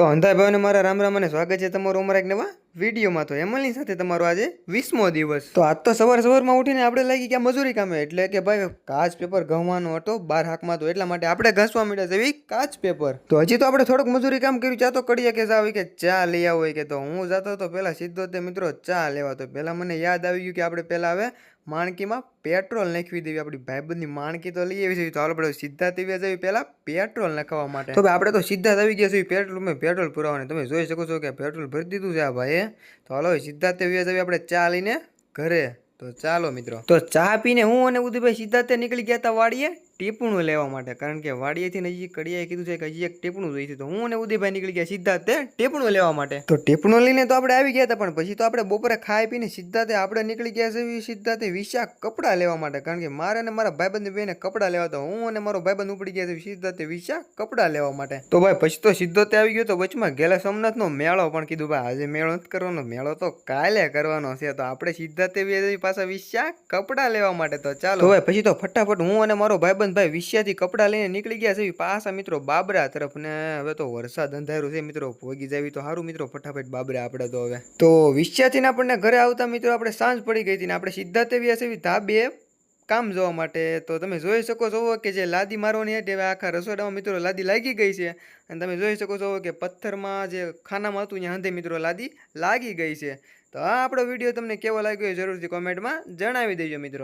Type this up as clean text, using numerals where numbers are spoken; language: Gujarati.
તો અંધાઈ ભાઈને મારા રામ રામ અને સ્વાગત છે તમારું અમારા એક નવા વિડીયોમાં। તો હેમલની સાથે તમારો આજે 20મો દિવસ। તો આજ તો સવારમાં ઉઠીને આપણે લાગી ગયા મજૂરી કામે, એટલે કે ભાઈ કાચ પેપર ઘઉંવાનો હતો 12 હાકમાં, તો એટલા માટે આપણે ઘસવા માંડ્યા છે એવી કાચ પેપર। તો હજી તો આપણે થોડુંક મજૂરી કામ કર્યું, ચા તો કડીએ કે જાવ કે ચા લઈ આવો કે, તો હું જતો તો પહેલાં સીધો તે મિત્રો ચા લેવા। તો પહેલાં મને યાદ આવી ગયું કે આપણે પહેલાં હવે માણકીમાં પેટ્રોલ નાખવી દેવી, આપણી ભાઈબંધની માણકી તો લઈ આવી છે, તો આપણે સીધા તેવી જવી પહેલાં પેટ્રોલ નાખવા માટે। તો આપણે તો સીધા જ આવી ગયા છીએ પેટ્રોલ પુરાવાને। તમે જોઈ શકો છો કે પેટ્રોલ ભરી દીધું છે આ ભાઈએ। તો હાલો સીધા તેવી જવી આપણે ચા લઈને ઘરે। તો ચાલો મિત્રો, તો ચા પીને હું અને ઉદયભાઈ સીધા તે નીકળી ગયા હતા વાડીએ ટીપણું લેવા માટે, કારણ કે વાડીએથી હજી કડિયાએ કીધું છે કે હજી એક ટીપણું જોઈશે। તો હું અને ઉદયભાઈ નીકળી ગયા સીધા તે ટીપણું લેવા માટે। તો ટીપણું લઈને તો આપણે આવી ગયા હતા, પણ પછી તો આપણે બપોરે ખાઈ પીને સીધા તે આપણે નીકળી ગયા છે સીધા તે વિશાખ કપડાં લેવા માટે, કારણ કે મારે અને મારા ભાઈબંધ બેને કપડાં લેવા હતા। હું અને મારો ભાઈબંધ ઉપડી ગયા છે સીધા તે વિશાખ કપડાં લેવા માટે। તો ભાઈ પછી તો સીધો તે આવી ગયો, તો વચમાં ગેલા સોમનાથનો મેળો પણ કીધું ભાઈ આજે મેળો નથી કરવાનો, મેળો તો કાલે કરવાનો છે। તો આપણે સીધા તે પાછા વિશાખ કપડાં લેવા માટે। તો ચાલો તો ભાઈ પછી તો ફટાફટ હું અને મારો ભાઈબંધ ભાઈ વિશ્યાથી કપડાં લઈને નીકળી ગયા છે પાછા મિત્રો બાબરા તરફ ને। હવે તો વરસાદ અંધારું છે મિત્રો, ભોગી જાવી તો સારું મિત્રો ફટાફટ બાબરા આપણે તો હવે। તો વિશ્યાથી આપણને ઘરે આવતા મિત્રો આપણે સાંજ પડી ગઈ હતી ને આપણે સીધા તેવી હશે ધાબે કામ જોવા માટે। તો તમે જોઈ શકો છો કે જે લાદી મારવાની હતી હવે આખા રસોડામાં મિત્રો લાદી લાગી ગઈ છે, અને તમે જોઈ શકો છો કે પથ્થરમાં જે ખાનામાં હતું ત્યાં હંધે મિત્રો લાદી લાગી ગઈ છે। તો આ આપણો વિડીયો તમને કેવો લાગ્યો એ જરૂરથી કોમેન્ટમાં જણાવી દેજો મિત્રો।